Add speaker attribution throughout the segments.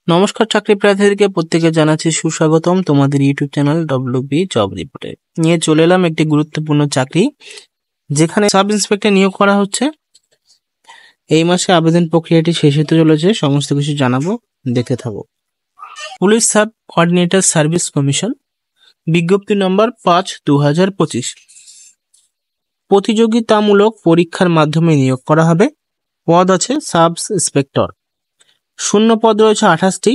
Speaker 1: নমস্কার চাকরি প্রার্থীদেরকে প্রত্যেকে জানাচ্ছি সুস্বাগতম তোমাদের ইউটিউব চ্যানেল ডব্লিউবি জব রিপোর্টে। নিয়ে চলে এলাম একটি গুরুত্বপূর্ণ চাকরি, যেখানে সাব ইন্সপেক্টর নিয়োগ করা হচ্ছে। এই মাসে আবেদন প্রক্রিয়াটি শেষ হতে চলেছে, সমস্ত কিছু জানাবো, দেখতে থাকো। Police sub coordinator service commission, বিজ্ঞপ্তি নম্বর 5/2025। প্রতিযোগিতামূলক পরীক্ষার মাধ্যমে নিয়োগ করা হবে। পদ আছে সাব ইন্সপেক্টর। শূন্য পদ রয়েছে 28টি।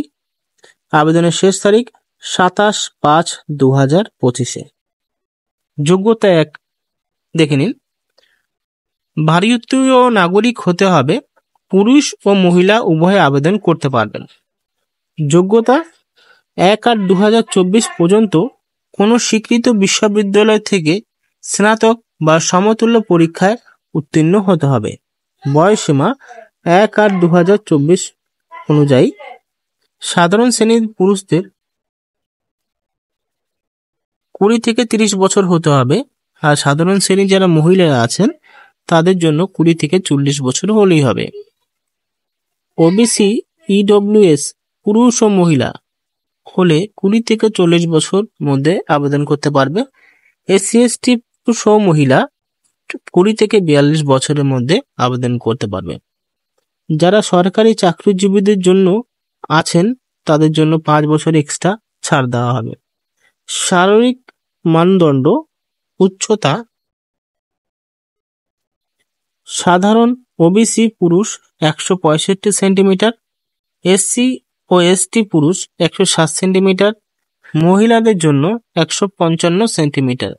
Speaker 1: আবেদনের শেষ তারিখ 27/5/2025। যোগ্যতা 1 দেখে নিন। ভারতীয় নাগরিক হতে হবে। পুরুষ ও মহিলা উভয়ে আবেদন করতে পারবেন। যোগ্যতা 1/8/2024 পর্যন্ত কোনো স্বীকৃত বিশ্ববিদ্যালয় থেকে স্নাতক বা সমতুল্য পরীক্ষায় উত্তীর্ণ হতে হবে। বয়সসীমা 1/8/2024 অনুযায়ী সাধারণ শ্রেণীর পুরুষদের 20 থেকে 30 বছর হতে হবে, আর সাধারণ শ্রেণী যারা মহিলারা আছেন তাদের জন্য 20 থেকে 40 বছর হলেই হবে। ওবিসি ইডব্লিউএস পুরুষ ও মহিলা হলে 20 থেকে 40 বছর মধ্যে আবেদন করতে পারবে। এসসি এসটি পুরুষ ও মহিলা 20 থেকে 42 বছরের মধ্যে আবেদন করতে পারবে। যারা সরকারি চাকরিজীবীদের জন্য আছেন তাদের জন্য 5 বছর এক্সট্রা ছাড় দেওয়া হবে। শারীরিক মানদণ্ড: উচ্চতা সাধারণ ওবিসি পুরুষ 165 সেন্টিমিটার, এসসি ও এসটি পুরুষ 107 সেন্টিমিটার, মহিলাদের জন্য 155 সেন্টিমিটার।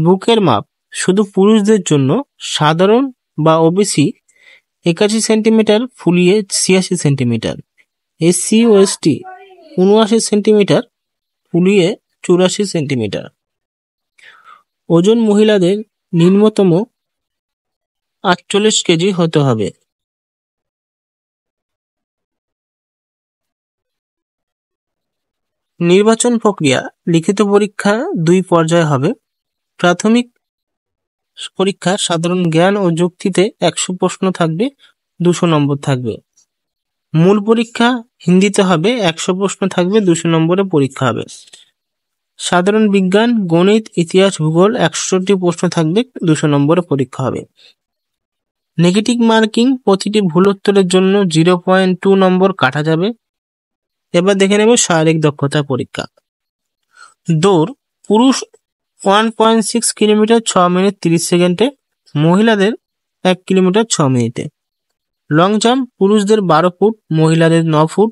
Speaker 1: বুকের মাপ শুধু পুরুষদের জন্য সাধারণ বা ওবিসি 81 সেন্টিমিটার ফুলিয়ে 86 সেন্টিমিটার, এসসি ও এসটি 79 সেন্টিমিটার ফুলিয়ে 84 সেন্টিমিটার। ওজন মহিলাদের নিম্নতম 48 কেজি হতে হবে। নির্বাচন প্রক্রিয়া: লিখিত পরীক্ষা 2 পর্যায়ে হবে। প্রাথমিক পরীক্ষা সাধারণ জ্ঞান ও যুক্তিতে 100 প্রশ্ন থাকবে, 200 নম্বর থাকবে। মূল পরীক্ষা হিন্দিতে হবে, 100 প্রশ্ন থাকবে, 200 নম্বরের পরীক্ষা হবে। সাধারণ বিজ্ঞান, গণিত, ইতিহাস, ভূগোল 160 প্রশ্ন থাকবে, 200 নম্বরের পরীক্ষা হবে। নেগেটিভ মার্কিং: প্রতিটি ভুল উত্তরের জন্য 0.2 নম্বর কাটা যাবে। এবার দেখে নেব শারীরিক দক্ষতা পরীক্ষা। দৌড়: পুরুষ 1.6 কিলোমিটার 6 মিনিট 30 সেকেন্ডে, মহিলাদের 1 কিলোমিটার 6 মিনিটে। লং জাম্প: পুরুষদের 12 ফুট, মহিলাদের 9 ফুট।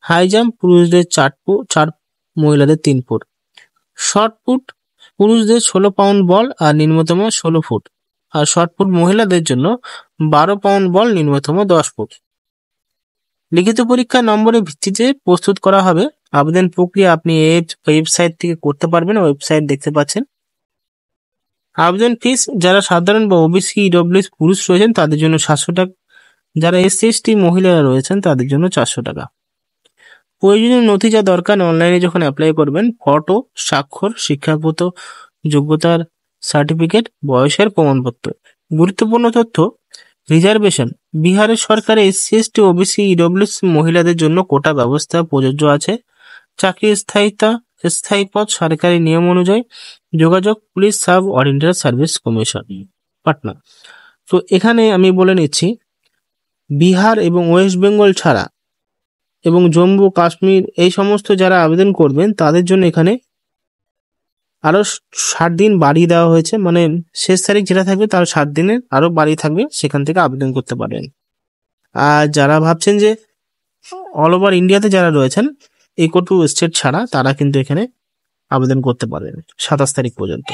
Speaker 1: হাই জাম্প: পুরুষদের 4 মহিলাদের 3 ফুট। শর্ট ফুট: পুরুষদের 16 পাউন্ড বল আর নিম্নতম 16 ফুট, আর শর্ট ফুট মহিলাদের জন্য 12 পাউন্ড বল, নিম্নতম 10 ফুট। লিখিত পরীক্ষা নম্বরের ভিত্তিতে প্রস্তুত করা হবে। আবেদন প্রক্রিয়া আপনি এই ওয়েবসাইট থেকে করতে পারবেন, ওয়েবসাইট দেখতে পাচ্ছেন। আবেদন ফিস: যারা সাধারণ বা ওবিসি ইডব্লিউএস পুরুষ রয়েছেন তাদের জন্য 700 টাকা, যারা এসসি এসটি মহিলারা রয়েছেন তাদের জন্য 400 টাকা। প্রয়োজনীয় নথি যা দরকার অনলাইনে যখন অ্যাপ্লাই করবেন: ফটো, স্বাক্ষর, শিক্ষাগত যোগ্যতার সার্টিফিকেট, বয়সের প্রমাণপত্র। গুরুত্বপূর্ণ তথ্য: রিজার্ভেশন: বিহারের সরকারে এসসি এসটি ওবিসি ইডব্লিউএস মহিলাদের জন্য কোটা ব্যবস্থা প্রযোজ্য আছে। চাকরির স্থায়িত্ব: স্থায়ী পদ, সরকারি নিয়ম অনুযায়ী। যোগাযোগ: police subordinate service commission, Patna. তো এখানে আমি বলে নিচ্ছি, বিহার এবং ওয়েস্ট বেঙ্গল ছাড়া এবং জম্মু কাশ্মীর এই সমস্ত যারা আবেদন করবেন তাদের জন্য এখানে আরো 60 দিন বাড়িয়ে দেওয়া হয়েছে, মানে শেষ তারিখ যেটা থাকবে তার 7 দিনের আরো বাড়ি থাকবে, সেখান থেকে আবেদন করতে পারবেন। আর যারা ভাবছেন যে অল ওভার ইন্ডিয়াতে যারা রয়েছেন ইকো টু স্টেট ছাড়া, তারা কিন্তু এখানে আবেদন করতে পারবেন 27 তারিখ পর্যন্ত।